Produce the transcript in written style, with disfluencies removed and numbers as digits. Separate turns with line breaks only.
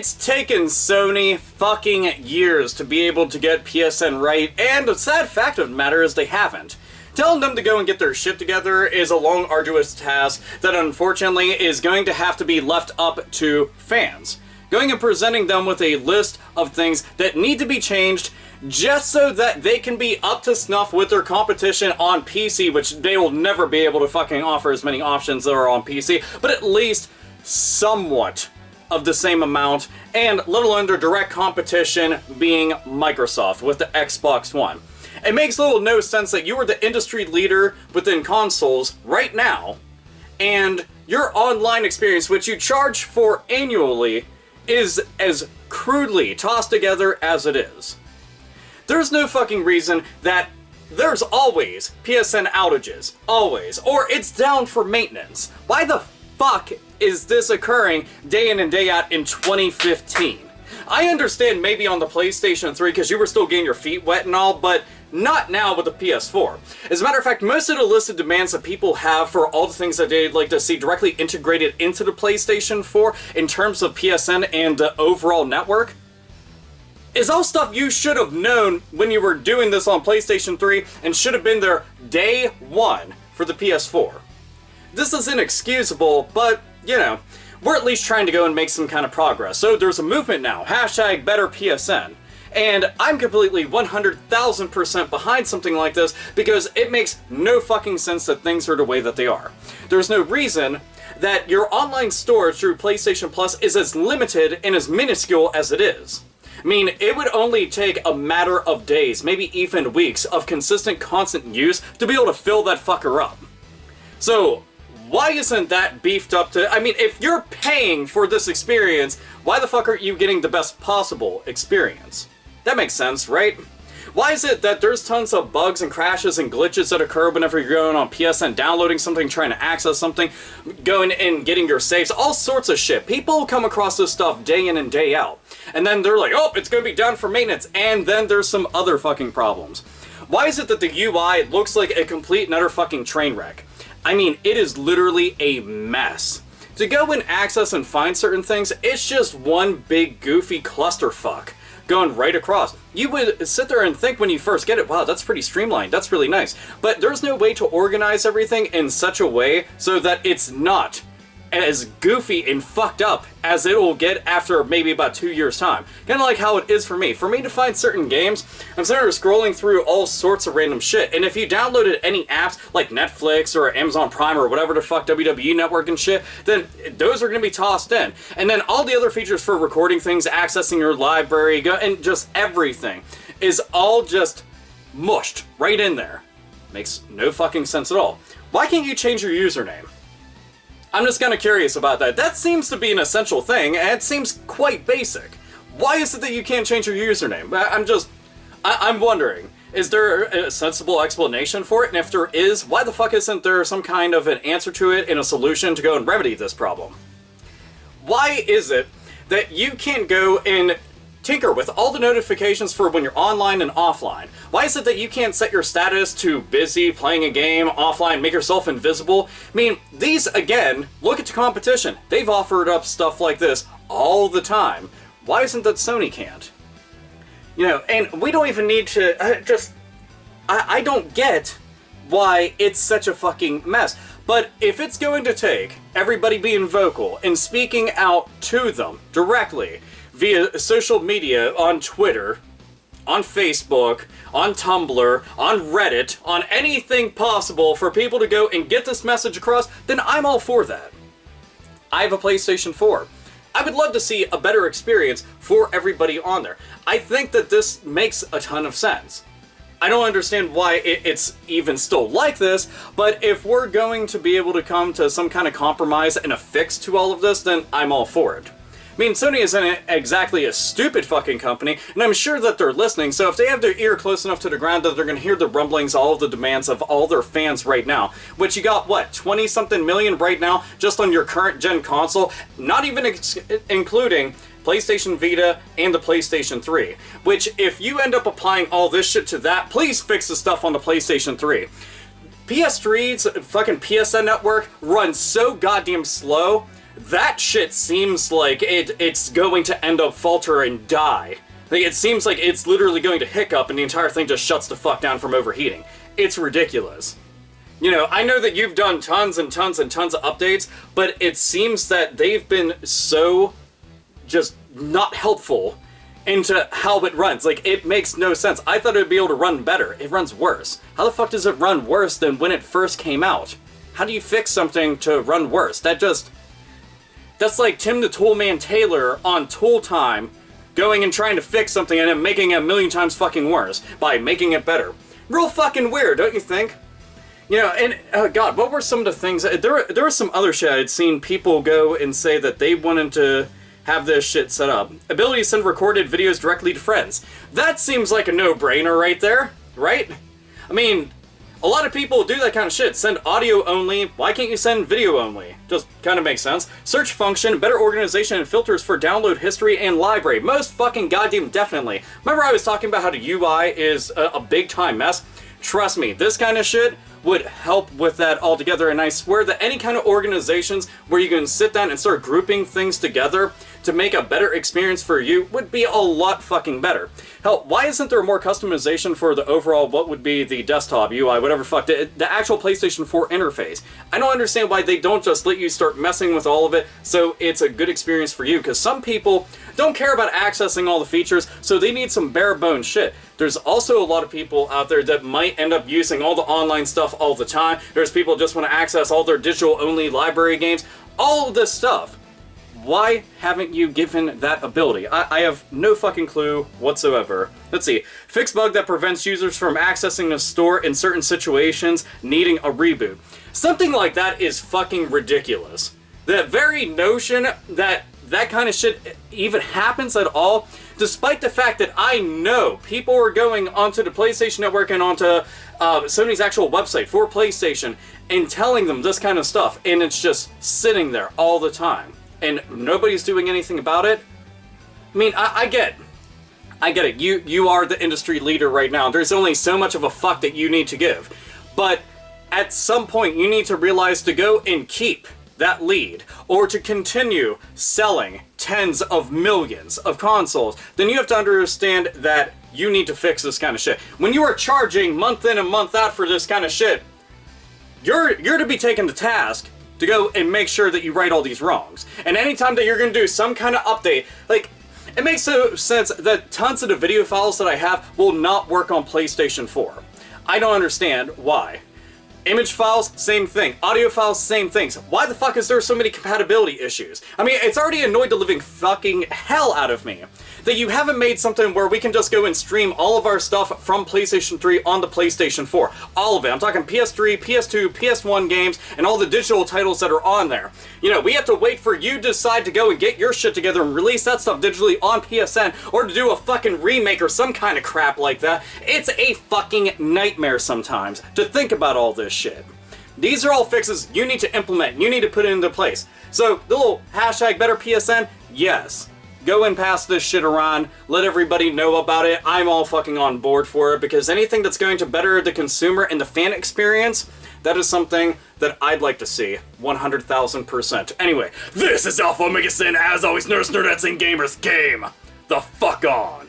It's taken Sony fucking years to be able to get PSN right, and the sad fact of the matter is they haven't. Telling them to go and get their shit together is a long, arduous task that unfortunately is going to have to be left up to fans. Going and presenting them with a list of things that need to be changed just so that they can be up to snuff with their competition on PC, which they will never be able to fucking offer as many options that are on PC, but at least somewhat of the same amount, and little under direct competition being Microsoft with the Xbox One. It makes little no sense that you are the industry leader within consoles right now, and your online experience, which you charge for annually, is as crudely tossed together as it is. There's no fucking reason that there's always PSN outages, always, or it's down for maintenance. Why the fuck is this occurring day in and day out in 2015? I understand maybe on the PlayStation 3 because you were still getting your feet wet and all, but not now with the PS4. As a matter of fact, most of the listed demands that people have for all the things that they'd like to see directly integrated into the PlayStation 4 in terms of PSN and the overall network is all stuff you should have known when you were doing this on PlayStation 3 and should have been there day one for the PS4. This is inexcusable, but, you know, we're at least trying to go and make some kind of progress. So there's a movement now, #BetterPSN. And I'm completely 100,000% behind something like this because it makes no fucking sense that things are the way that they are. There's no reason that your online storage through PlayStation Plus is as limited and as minuscule as it is. I mean, it would only take a matter of days, maybe even weeks, of consistent, constant use to be able to fill that fucker up. So, why isn't that beefed up to... I mean, if you're paying for this experience, why the fuck aren't you getting the best possible experience? That makes sense, right? Why is it that there's tons of bugs and crashes and glitches that occur whenever you're going on PSN, downloading something, trying to access something, going and getting your saves, all sorts of shit. People come across this stuff day in and day out. And then they're like, oh, it's going to be done for maintenance. And then there's some other fucking problems. Why is it that the UI looks like a complete and utter fucking train wreck? I mean, it is literally a mess. To go and access and find certain things, it's just one big goofy clusterfuck going right across. You would sit there and think when you first get it, wow, that's pretty streamlined, that's really nice. But there's no way to organize everything in such a way so that it's not as goofy and fucked up as it will get after maybe about 2 years' time. Kind of like how it is for me. For me to find certain games, I'm sitting there scrolling through all sorts of random shit, and if you downloaded any apps like Netflix or Amazon Prime or whatever the fuck, WWE Network and shit, then those are going to be tossed in. And then all the other features for recording things, accessing your library, and just everything is all just mushed right in there. Makes no fucking sense at all. Why can't you change your username? I'm just kind of curious about that. That seems to be an essential thing, and it seems quite basic. Why is it that you can't change your username? I'm wondering, is there a sensible explanation for it? And if there is, why the fuck isn't there some kind of an answer to it and a solution to go and remedy this problem? Why is it that you can't go and tinker with all the notifications for when you're online and offline? Why is it that you can't set your status to busy, playing a game, offline, make yourself invisible? I mean, these, again, look at the competition. They've offered up stuff like this all the time. Why isn't that Sony can't? You know, and we don't even need to, I don't get why it's such a fucking mess. But if it's going to take everybody being vocal and speaking out to them directly, via social media, on Twitter, on Facebook, on Tumblr, on Reddit, on anything possible for people to go and get this message across, then I'm all for that. I have a PlayStation 4. I would love to see a better experience for everybody on there. I think that this makes a ton of sense. I don't understand why it's even still like this, but if we're going to be able to come to some kind of compromise and a fix to all of this, then I'm all for it. I mean, Sony isn't exactly a stupid fucking company, and I'm sure that they're listening, so if they have their ear close enough to the ground that they're going to hear the rumblings, all of the demands of all their fans right now, which you got, what, 20-something million right now, just on your current-gen console, not even including PlayStation Vita and the PlayStation 3, which, if you end up applying all this shit to that, please fix the stuff on the PlayStation 3. PS3's fucking PSN network runs so goddamn slow that shit seems like it's going to end up falter and die. Like, it seems like it's literally going to hiccup and the entire thing just shuts the fuck down from overheating. It's ridiculous. You know, I know that you've done tons and tons and tons of updates, but it seems that they've been so just not helpful into how it runs. Like, it makes no sense. I thought it would be able to run better. It runs worse. How the fuck does it run worse than when it first came out? How do you fix something to run worse? That's like Tim the Toolman Taylor on Tool Time going and trying to fix something and then making it a million times fucking worse by making it better. Real fucking weird, don't you think? You know, and God, what were some of the things? There was some other shit I'd seen people go and say that they wanted to have this shit set up. Ability to send recorded videos directly to friends. That seems like a no-brainer right there, right? I mean, a lot of people do that kind of shit. Send audio only. Why can't you send video only? Just kind of makes sense. Search function, better organization and filters for download history and library. Most fucking goddamn definitely. Remember I was talking about how the UI is a big time mess? Trust me, this kind of shit would help with that altogether, and I swear that any kind of organizations where you can sit down and start grouping things together to make a better experience for you would be a lot fucking better. Hell, why isn't there more customization for the overall, what would be the desktop UI, whatever fuck, the actual PlayStation 4 interface? I don't understand why they don't just let you start messing with all of it so it's a good experience for you, because some people don't care about accessing all the features, so they need some bare bones shit. There's also a lot of people out there that might end up using all the online stuff all the time. There's people who just want to access all their digital-only library games. All of this stuff. Why haven't you given that ability? I have no fucking clue whatsoever. Let's see. Fix bug that prevents users from accessing the store in certain situations, needing a reboot. Something like that is fucking ridiculous. The very notion that that kind of shit even happens at all, despite the fact that I know people are going onto the PlayStation Network and onto Sony's actual website for PlayStation and telling them this kind of stuff, and it's just sitting there all the time, and nobody's doing anything about it. I mean, I get it. You are the industry leader right now. There's only so much of a fuck that you need to give. But at some point, you need to realize to go and keep that lead, or to continue selling tens of millions of consoles, then you have to understand that you need to fix this kind of shit. When you are charging month in and month out for this kind of shit, you're to be taken to task to go and make sure that you right all these wrongs. And anytime that you're going to do some kind of update, like, it makes no sense that tons of the video files that I have will not work on PlayStation 4. I don't understand why. Image files, same thing. Audio files, same things. Why the fuck is there so many compatibility issues? I mean, it's already annoyed the living fucking hell out of me that you haven't made something where we can just go and stream all of our stuff from PlayStation 3 onto PlayStation 4. All of it. I'm talking PS3, PS2, PS1 games, and all the digital titles that are on there. You know, we have to wait for you to decide to go and get your shit together and release that stuff digitally on PSN, or to do a fucking remake or some kind of crap like that. It's a fucking nightmare sometimes to think about all this shit. These are all fixes you need to implement. You need to put it into place. So, the little hashtag better PSN, yes. Go and pass this shit around. Let everybody know about it. I'm all fucking on board for it, because anything that's going to better the consumer and the fan experience, that is something that I'd like to see. 100,000%. Anyway, this is AlphaOmegaSin. As always, nerds, nerdettes, and gamers, game the fuck on.